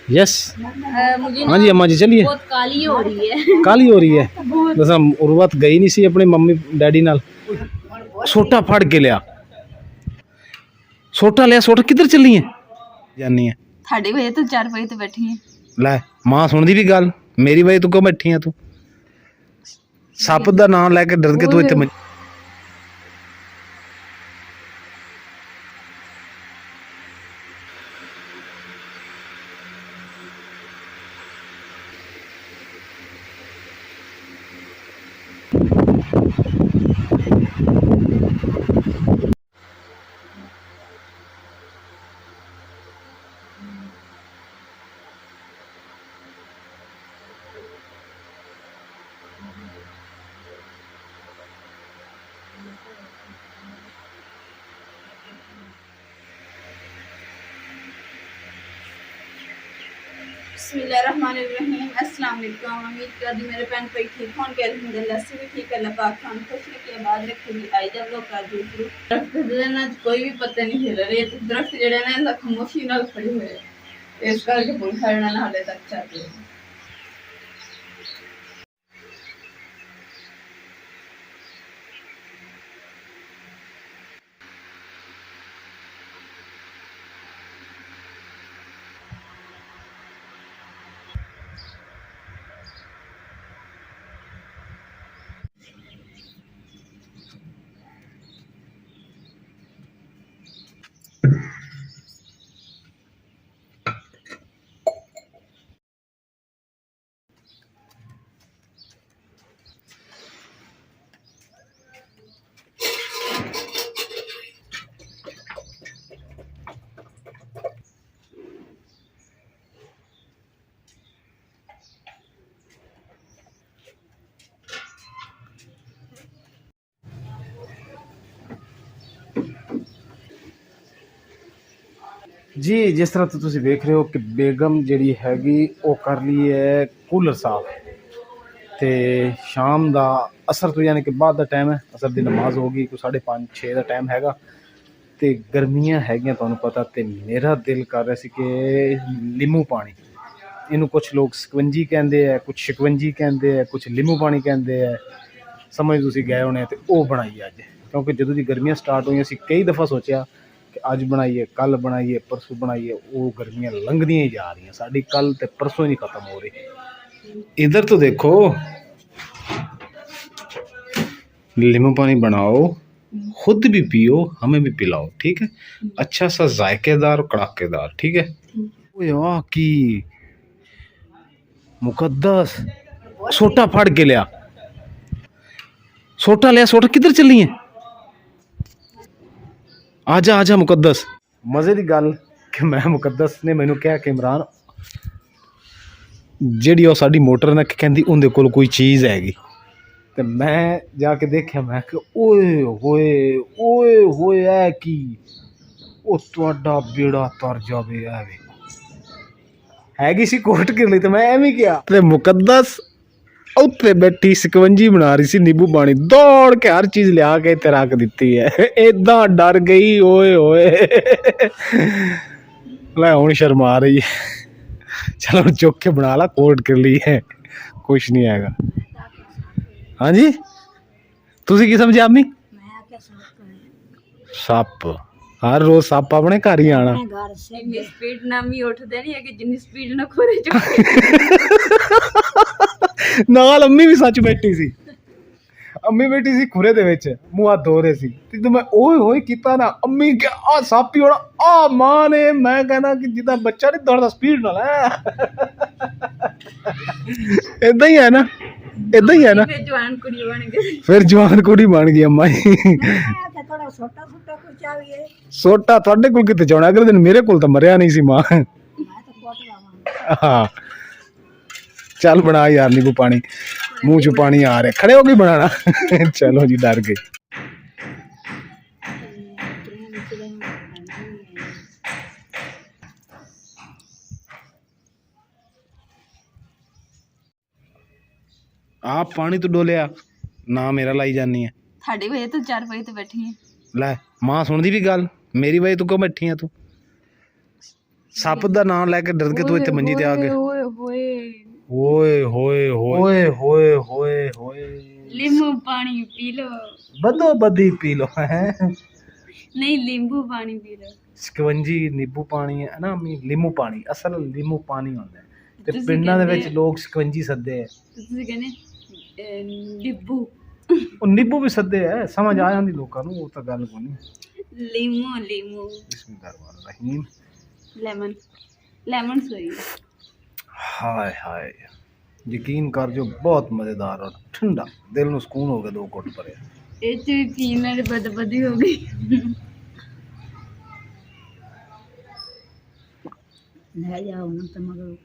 Yes मुझे हाँ जी अम्मा जी चलिए। बहुत काली हो रही है। काली हो रही है बस उर्वत गई नहीं सी अपने मम्मी डैडी नाल। सोटा फड़ के लिया सोटा लिया सोटा किधर चली है जानी है थाड़ी वजह तो 4 बजे तो बैठी है। लै मां सुनदी भी गल मेरी वजह तू क्यों बैठी है तू सप दा नाम लैके डर के तू इत्थे बिस्मिल्लाहिर्रहमानिर्रहीम। अस्सलाम वालेकुम। उम्मीद करती मेरे बहन भाई ठीक हों के अल्हम्दुलिल्लाह से भी ठीक है। अल्लाह पाक खान खुश रखे आबाद रखेगी। आई जब लोग कर दूँ दरख्त ना कोई भी पत्ते नहीं हिल रहे तो दरख्त जड़े ना इनका खामोशी नाल खड़े हुए इस करके पंखा ना हाले तक चल रहे। जी जिस तरह तो तुसी देख रहे हो कि बेगम जिहड़ी हैगी वो कर ली है कूलर साफ ते शाम दा असर तो यानी कि बाद दा टाइम है असर दी नमाज होगी कोई 5:30-6 दा टाइम हैगा ते गर्मियां हैगियां तुहानूं पता ते मेरा दिल कर रहा सी कि लीमू पानी इनू कुछ लोग सकवंजी कहते हैं कुछ शिकवंजी कहते हैं कुछ लीमू पानी कहते हैं समझ तुसी गए होने ते ओह बनाइए अज क्योंकि जदों दी गर्मियां स्टार्ट हुई असीं कई दफ़ा सोचा कि अज बनाइए कल बनाइए परसों बनाइए वो गर्मियां लंघदियां ही जा रही साड़ी कल ते परसों ही नहीं खत्म हो रही। इधर तो देखो नींबू पानी बनाओ खुद भी पियो हमें भी पिलाओ ठीक है अच्छा सा जायकेदार कड़ाकेदार ठीक है। ओए वाह की मुकद्दस सोटा फड़ के लिया सोटा किधर चली है आजा आजा मुकद्दस मजे की गल कि मैं मुकद्दस ने मैनू कहा कि इमरान जिहड़ी वो साडी मोटर ने कहंदी उहदे कोल कोई चीज़ हैगी ते मैं जाके देखा मैं कि ओए होए है की ओ तुहाडा बेड़ा तर जावे है वे हैगी सी कोट किरली ते मैं एवें किया ते मुकद्दस उत्ते बैठी शिकवंजी बना रही सी नींबू पानी दौड़ के हर चीज लिया के इत्थे रख दी है इदा डर गई ओए होए लै हुण शर्मा रही है चलो चुक के बना ला कोट कर ली है कुछ नहीं हैगा। हाँ जी तुसी की समझे आमी सप हर रोज सप अपने घर ही आना स्पीड ना मी उठदे नहीं है कि जितनी स्पीड ना खोरे नाल अम्मी भी सच बैठी सी अम्मी बैठी सी खुरे दे विच मुंह हाथ धो रहे सी ते मैं ओए होए कीता ना अम्मी के आ सप ही होना आ मां ने मैं कहना कि जिदा बच्चा नहीं दौड़दा स्पीड नाल है इदा ही है ना इदा ही है ना जवान कुड़ी बन गई फिर जवान कुड़ी बन गई अम्मा सोटा थोड़े कोल किते जाना अगले दिन मेरे कोल तो मरिया नहीं सी मां हाँ चल बना यार नींबू पानी मुंह चो पानी आ रहा खड़े हो गई बनाना चलो जी डर गई। आप पानी तो डोलिया ना मेरा लाई जानी है थाड़ी वजह तो 4 बजे तो बैठी है लै मां सुनदी भी गल मेरी वजह तू क्यों बैठी है तू ਸੱਪ ਦਾ ਨਾਮ ਲੈ ਕੇ ਡਰ ਕੇ ਤੂੰ ਇੱਥੇ ਮੰਜੀ ਤੇ ਆ ਗਿਆ। ਓਏ ਹੋਏ ਓਏ ਹੋਏ ਹੋਏ ਹੋਏ ਹੋਏ ਹੋਏ नींबू पानी पी लो। बदो बदी पी लो है नहीं नींबू पानी पी लो। ਸਕਵੰਜੀ ਨਿੰਬੂ ਪਾਣੀ ਹੈ ਨਾ ਅਮੀ ਲੀਮੂ ਪਾਣੀ ਅਸਲ ਲੀਮੂ ਪਾਣੀ ਹੁੰਦਾ ਹੈ ਤੇ ਤੁਸੀਂ ਪਿੰਡਾਂ ਦੇ ਵਿੱਚ ਕਹਿੰਦੇ- ਲੋਕ ਸਕਵੰਜੀ ਸੱਦੇ ਹੈ ਤੁਸੀਂ ਕਹਿੰਦੇ नींबू ਉਹ ਨਿੰਬੂ ਵੀ ਸੱਦੇ ਹੈ ਸਮਝ ਆ ਜਾਂਦੀ ਲੋਕਾਂ ਨੂੰ ਉਹ ਤਾਂ ਗੱਲ ਕੋਈ ਨਹੀਂ लीमू लीमू ਬਿਸਮਿਲ੍ਲਾਹਿਰਰਹਿਮਾਨਿਰਰਹੀਮ लेमन लेमन सही ਹਾਏ ਹਾਏ ਯਕੀਨ ਕਰ ਜੋ ਬਹੁਤ ਮਜ਼ੇਦਾਰ ਔਰ ਠੰਡਾ ਦਿਲ ਨੂੰ ਸਕੂਨ ਹੋ ਗਿਆ ਦੋ ਘੁੱਟ ਭਰੇ ਇਹ ਚ ਵੀ ਪੀਣ ਨਾਲ ਬਦਬਦੀ ਹੋ ਗਈ ਲੈ ਜਾਓ ਨਾ ਤਾਂ ਮਗਰ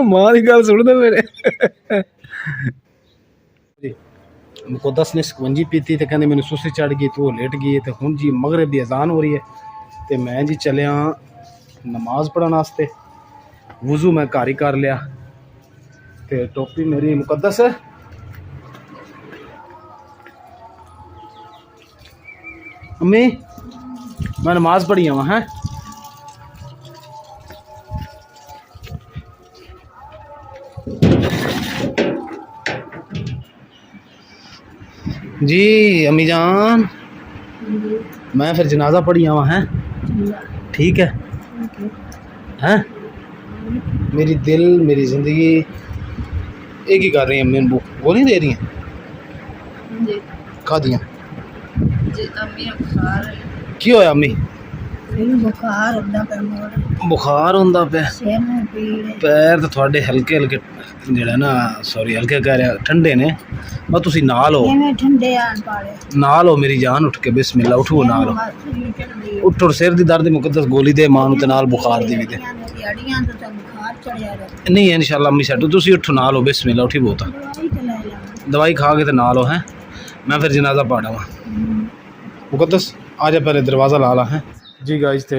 ਮਾਂ ਦੀ ਗੱਲ ਸੁਣਦੇ ਮੇਰੇ ਜੀ ਮੁਕੱਦਸ ਨੇ ਸਕਵੰਜੀ ਪੀਤੀ ਤੇ ਕਹਿੰਦੇ ਮੈਨੂੰ ਸੁਸਤੀ ਚੜ ਗਈ ਤੇ ਉਹ ਲੇਟ ਗਈ ਤੇ ਹੁਣ ਜੀ ਮਗਰਿਬ ਦੀ ਅਜ਼ਾਨ ਹੋ ਰਹੀ ਹੈ ਤੇ ਮੈਂ ਜੀ ਚੱਲਿਆ ਨਮਾਜ਼ ਪੜ੍ਹਨ ਵਾਸਤੇ ਵਜ਼ੂ ਮੈਂ ਘਰ ਹੀ ਕਰ ਲਿਆ ਤੇ ਟੋਪੀ ਮੇਰੀ ਮੁਕੱਦਸ ਅੰਮੀ ਮੈਂ ਨਮਾਜ਼ ਪੜ੍ਹੀ ਆਵਾਂ ਹੈ जी अम्मी जान मैं फिर जनाजा पढ़ी आवा हैं ठीक है हैं मेरी दिल मेरी ज़िंदगी एक ही कर रही हैं अम्मी वो नहीं दे रही हैं जी खा दियाँ जी अम्मी बुखार की होया अम्मी बुखार ਹੁੰਦਾ ਪਿਆ ਮੋੜ बुखार होंदा पे ਸਿਰ ਨੂੰ ਪੀੜ पैर तो थोड़े हल्के हल्के ਜਿਹੜਾ ਨਾ ਸੌਰੀ ਹਲਕੇ ਕਹਿ ਰਿਹਾ ਠੰਡੇ ਨੇ ਬਸ ਤੁਸੀਂ ਨਾਲ ਹੋ ਕਿਵੇਂ ਠੰਡੇ ਆਣ ਪਾੜੇ ਨਾਲ ਹੋ ਮੇਰੀ ਜਾਨ ਉੱਠ ਕੇ ਬਿਸਮਿਲ੍ਲਾ ਉਠੋ ਨਾਲ ਹੋ ਉੱਠੋ ਸਿਰ ਦੀ ਦਰਦ ਦੀ ਮੁਕੱਦਸ ਗੋਲੀ ਦੇ ਮਾਂ ਨੂੰ ਤੇ ਨਾਲ ਬੁਖਾਰ ਦੀ ਵੀ ਦੇ ਅੜੀਆਂ ਤੋਂ ਤਾਂ ਬੁਖਾਰ ਚੜਿਆ ਰਿਹਾ ਨਹੀਂ ਇਨਸ਼ਾਅੱਲਾ ਅੰਮੀ ਸੈਟੂ ਤੁਸੀਂ ਉੱਠੋ ਨਾਲ ਹੋ ਬਿਸਮਿਲ੍ਲਾ ਉਠੀ ਬਹੁਤ ਦਵਾਈ ਤੇ ਲੈ ਲਾ दवाई खा के तो ना लो है मैं फिर जनाजा पढ़ा वा मुकद्दस आ जा पहले दरवाज़ा ला ला है जी गाइस ते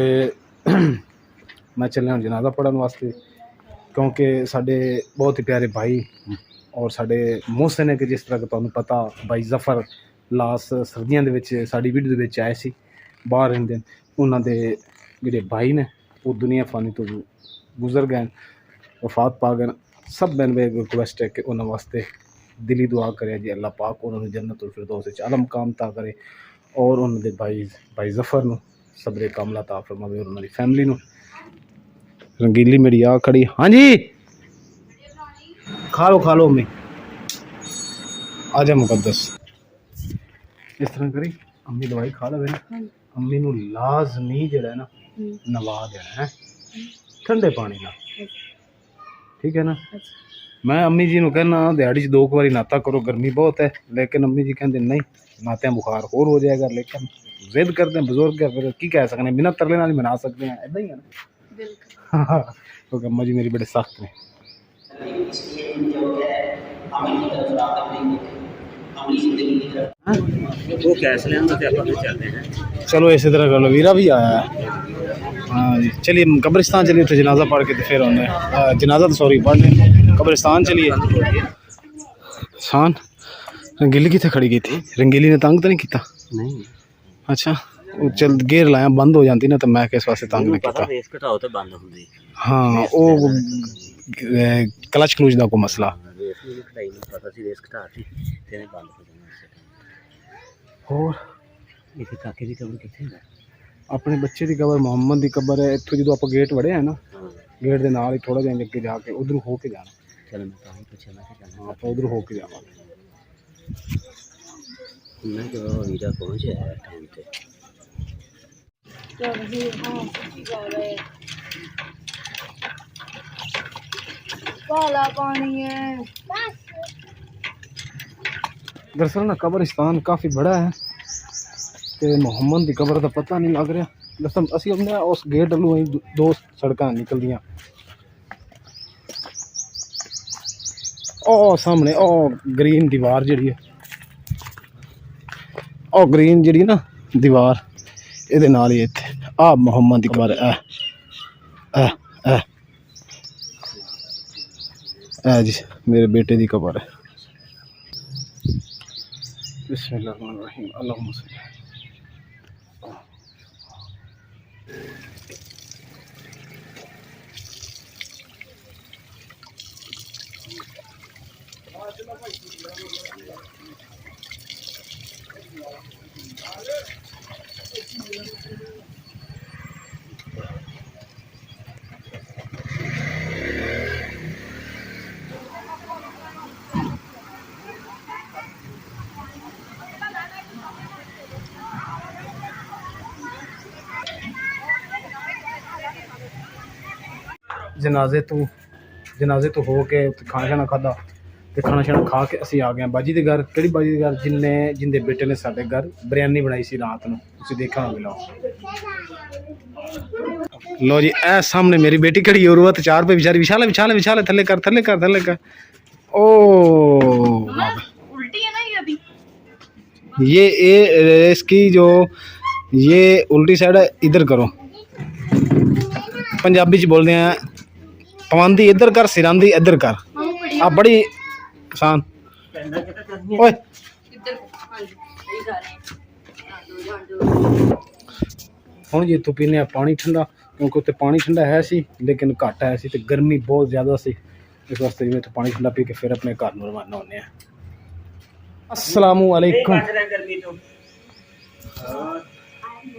मैं चलिया हूँ जनाजा पढ़न वास्ते क्योंकि साढ़े बहुत ही प्यारे भाई और साढ़े मोहसिन है कि जिस तरह तुहानू पता भाई जफर लास सर्दियों के विच साड़ी वीडियो दे विच आए सी बाहर रहंदे उन्हां दे जिहड़े भाई ने वो दुनिया फानी तो गुजर गए वफात पा गए सब मैंने रिक्वेस्ट है कि उन्होंने वास्ते दिली दुआ करे जी अल्लाह पाक उन्होंने जन्नतुल फिरदौस विच आला मुकाम ता करे और उन्होंने भाई जफर नूं सब्रे कामला ता फरमावे और उन्होंने फैमिली नूं रंगीली मेरी आ खड़ी हाँ जी खा लो अम्मी आ जा मुकद्दस इस तरह करी अम्मी दवाई खा लवे ना अम्मी नूं लाजमी जेड़ा है ना नवा देना है ठंडे पानी नाल ठीक है ना मैं अम्मी जी नूं कहना दिहाड़ी 2 बारी नाता करो गर्मी बहुत है लेकिन अम्मी जी कहते नहीं नाते बुखार होर हो जाएगा लेकिन जिद करते हैं बुजुर्ग है फिर की कह सकते हैं बिना तरले नाल ही मना सकते हैं इदा ही है ना बिल्कुल क्योंकि अम्मा जी मेरी बड़े सख्त ने वो कैश लें तो आप चलते हैं चलो इसी तरह कर लो वीरा भी आया है हाँ जी चलिए कब्रिस्तान चलिए तो जनाजा पढ़ के तो फिर उन्हें जनाजा तो सॉरी पढ़ लें कब्रिस्तान चलिए शान रंगीली कितने खड़ी गई थी रंगीली ने तंग तो नहीं किया नहीं अच्छा वो चल गेर लाया बंद हो जाती ना तो मैं किस वास्ते तंग नहीं किया रेस घटाओ तो बंद होंदी हाँ वो क्लच क्लूच का कोई मसला रेस नहीं घटाई नहीं पता सी रेस घटाती तेरे बंद हो जाना और इसे काके दी कब्र किथे है अपने बच्चे की कबर मोहम्मद की कबर है इत्थों जो आप गेट वड़े हैं ना गेट के नाल ही थोड़ा जिहा अगे जाके उधर हो के जाना चल मैं ताही पूछा मैं चलना आप उधर हो के जावांगे मैं जो वीरा पहुंच है टाइम पे तो भी हां सच्ची बात है काला पानी है दरअसल ना कब्रिस्तान काफ़ी बड़ा है तो मोहम्मद की कबर का पता नहीं लग रहा दरअसल असी हमने उस गेट वालों ही 2 सड़क निकलदियाँ ओ सामने ओ ग्रीन दीवार जी है ओ ग्रीन जी ना दीवार ये नाल ही इत्थे आ मोहम्मद की कबर है जी मेरे बेटे की कबर है बिस्मिल्लाहिर्रहमानिर्रहीम अल्लाहुम्मा सल्ली ਜਨਾਜ਼ੇ ਤੋਂ ਹੋ ਕੇ ਉੱਥੇ ਖਾਣਾ ਛਾਣਾ ਖਾਧਾ ਤੇ ਖਾਣਾ ਛਾਣਾ ਖਾ ਕੇ ਅਸੀਂ ਆ ਗਏ ਹਾਂ ਬਾਜੀ ਦੇ ਘਰ। ਕਿਹੜੀ ਬਾਜੀ ਦੇ ਘਰ? ਜਿੰਦੇ ਬੇਟੇ ਨੇ ਸਾਡੇ ਘਰ ਬਿਰਿਆਨੀ ਬਣਾਈ ਸੀ ਰਾਤ ਨੂੰ, ਤੁਸੀਂ ਦੇਖਿਆ ਹੋਣਾ। ਲੋ ਜੀ, ਇਹ ਸਾਹਮਣੇ ਮੇਰੀ बेटी खड़ी है उर्वत, 4 पे बेचारी विशाल विशाल थल्ले कर ओ उल्टी है ना ये अभी? ये इसकी जो ये उल्टी साइड है, इधर करो। पंजाबी च बोलते हैं पवांदी इधर कर, सिरांदी इधर कर। आ बड़ी आसान। ओए इधर हां जी सही जा रहे हैं। ਹੁਣ ਜੇ ਤੂੰ ਪੀਨੇ ਆ ਪਾਣੀ ਠੰਡਾ, ਕਿਉਂਕਿ ਉੱਤੇ ਪਾਣੀ ਠੰਡਾ ਹੈ ਸੀ ਲੇਕਿਨ ਘੱਟ ਆਇਆ ਸੀ ਤੇ ਗਰਮੀ ਬਹੁਤ ਜ਼ਿਆਦਾ ਸੀ, ਇਸ ਵਾਸਤੇ ਜਿਵੇਂ ਇੱਥੋਂ ਪਾਣੀ ਠੰਡਾ ਪੀ ਕੇ ਫਿਰ ਆਪਣੇ ਘਰ ਨੂੰ ਰਵਾਨਾ ਹੁੰਦੇ ਆ। अस्सलामु अलैकुम।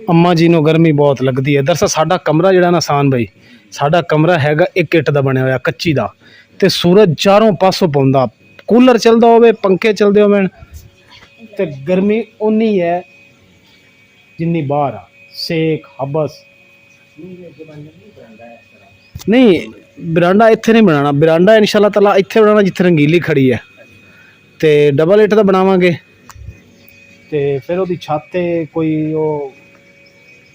अम्मा जी ਨੂੰ ਗਰਮੀ ਬਹੁਤ ਲੱਗਦੀ ਹੈ। ਦਰਅਸਲ ਸਾਡਾ ਕਮਰਾ ਜਿਹੜਾ ਨਾ ਆਸਾਨ ਬਈ, ਸਾਡਾ ਕਮਰਾ ਹੈਗਾ ਇੱਕ ਇੱਟ ਦਾ ਬਣਿਆ ਹੋਇਆ ਕੱਚੀ ਦਾ, ਤੇ ਸੂਰਜ ਚਾਰੋਂ ਪਾਸੋਂ ਪਾਉਂਦਾ, ਕੂਲਰ ਚੱਲਦਾ ਹੋਵੇ, ਪੰਖੇ ਚੱਲਦੇ ਹੋਣ ਤੇ ਗਰਮੀ ਉਨੀ ਹੈ ਜਿੰਨੀ ਬਾਹਰ ਆ। ਸੇਕ ਹਬਸ ਨਹੀਂ, ਬਰਾਂਡਾ ਇੱਥੇ ਨਹੀਂ ਬਣਾਉਣਾ, ਬਰਾਂਡਾ ਇਨਸ਼ਾਅੱਲਾ ਤਾਲਾ ਇੱਥੇ ਬਣਾਉਣਾ ਜਿੱਥੇ ਰੰਗੀਲੀ ਖੜੀ ਹੈ, ਤੇ ਡਬਲ ਇੱਟ ਦਾ ਬਣਾਵਾਂਗੇ। ਤੇ ਫਿਰ ਉਹਦੀ ਛੱਤ ਤੇ ਕੋਈ ਉਹ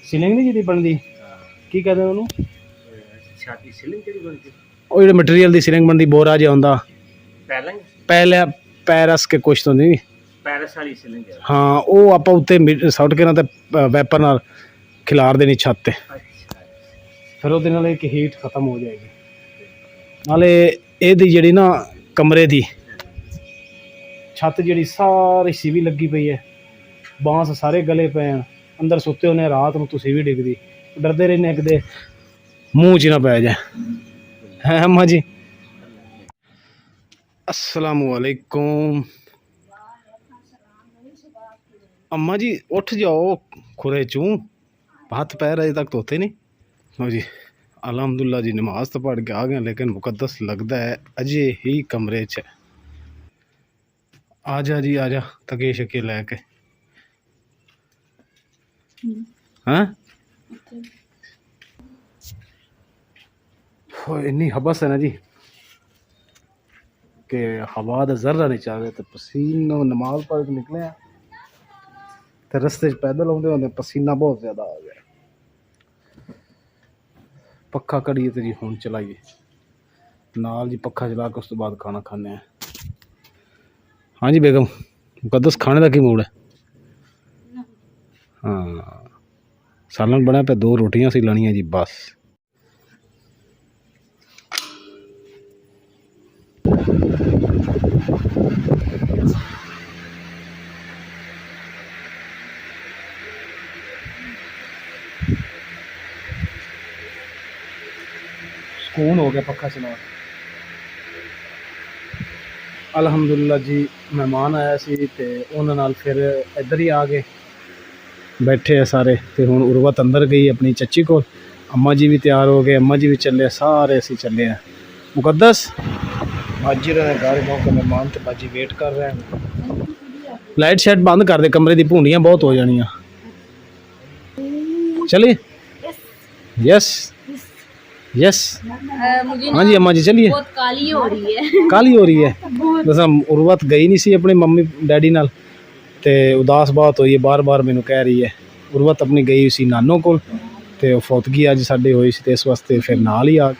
ਸੀਲਿੰਗ ਨਹੀਂ ਜਿਹਦੀ ਬਣਦੀ, ਕੀ ਕਹਿੰਦੇ ਉਹਨੂੰ, ਛਾਤੀ ਸੀਲਿੰਗ ਕਿਹੜੀ ਬਣਦੀ? ਉਹ ਜਿਹੜੇ ਮਟੀਰੀਅਲ ਦੀ ਸੀਲਿੰਗ ਬਣਦੀ, ਬੋਰਾ ਜਿਹਾ ਹੁੰਦਾ, ਪਹਿਲਾਂ ਪੈਰਸ ਕੇ ਕੁਛ ਤੋਂ ਨਹੀਂ, ਪੈਰਸ ਵਾਲੀ ਸੀਲਿੰਗ ਹੈ। ਹਾਂ, ਉਹ ਆਪਾਂ ਉੱਤੇ ਸੁੱਟ ਕੇ ਨਾ ਤੇ ਵੈਪਰ ਨਾਲ ਖਿਲਾਰ ਦੇਣੀ ਛੱਤ ਤੇ, ਫਿਰ ਉਹਦੇ ਨਾਲ ਇੱਕ ਹੀਟ ਖਤਮ ਹੋ ਜਾਏਗੀ। ਨਾਲੇ ਇਹਦੀ ਜਿਹੜੀ ਨਾ ਕਮਰੇ ਦੀ ਛੱਤ ਜਿਹੜੀ ਸਾਰੀ ਸੀਵੀ ਲੱਗੀ ਪਈ ਹੈ, ਬਾਂਸ ਸਾਰੇ ਗਲੇ ਪਏ ਹਨ, ਅੰਦਰ ਸੁੱਤੇ ਹੁੰਦੇ ਰਾਤ ਨੂੰ ਤੁਸੀਂ ਵੀ ਡਿੱਗਦੀ, ਡਰਦੇ ਰਹਿੰਦੇ ਕਿਤੇ ਮੂੰਹ 'ਚ ਨਾ ਪੈ ਜਾਏ। ਹੈ ਅੰਮਾ ਜੀ? अस्सलामु अलैकुम। अम्मा जी उठ जाओ खुरे चूँ, हाथ पैर अजे तक धोते नहीं। लो जी अलहमदुल्ला जी, नमाज तो पढ़ के आ गए लेकिन मुकद्दस लगता है अजे ही कमरे च। आ जा जी आ जा, तके शके लैके। हाँ इन्नी हबस है ना जी कि हवा का जर्रा नहीं चल रहा, तो पसीना नमाज पढ़ के निकले हैं तो रस्ते पैदल आते होंगे पसीना बहुत ज़्यादा आ गया। पक्खा कड़िए तो जी हुण चलाइए नाल जी, पक्खा चला के उस तो बाद खाना खाने हैं। हाँ जी बेगम, मुकद्दस खाने का की मूड है? हाँ सालन बना पे, 2 रोटियां सी लानियां जी बस। सुकून हो गया पक्का चला। अलहमदुलिल्लाह जी, मेहमान आया सी ते उन्हां नाल फिर इधर ही आ गए, बैठे है सारे। ते हुण उर्वत अंदर गई अपनी चची को, अम्मा जी भी तैयार हो गए, अम्मा जी भी चले, सारे असी चले हैं। मुकद्दस बाजी रहे घर गाँव के मेहमान, तो बाजी वेट कर रहे हैं। लाइट शाइट बंद कर दे, कमरे दी भूंडियां बहुत हो जानियां। चलिए यस यस हाँ जी अम्मा जी चलिए। बहुत काली हो रही है। काली हो रही है बस। उर्वत गई नहीं सी अपने मम्मी डैडी नाल, ते उदास बहुत हुई है, बार बार मैनू कह रही है। उर्वत अपनी गई सी नानों कोल, ते फौतगी अज साडे होई सी, ते इस वास्ते फिर नाल ही आ।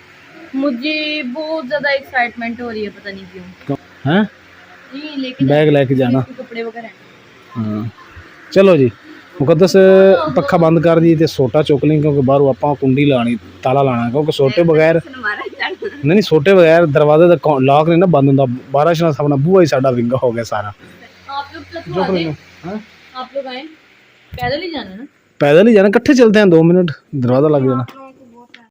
मुझे बहुत ज्यादा एक्साइटमेंट हो रही है, पता नहीं क्यों। हैं जी लेकिन बैग लेके जाना, कपड़े वगैरह। हाँ चलो जी। मुकद्दस पक्खा बंद कर दी ते सोटा चुक ली, क्योंकि बाहरों आपां कुंडी लानी, ताला लाना, क्योंकि सोटे बगैर नहीं सोटे बगैर दरवाजे का लॉक नहीं ना बंद होंदा। बारिश नाल अपना बूहा ही साडा विंगा हो गया सारा। आप लोग आए पैदल ही जाना ना? पैदल ही जाना, इकट्ठे चलते हैं, 2 मिनट दरवाजा लग जाना।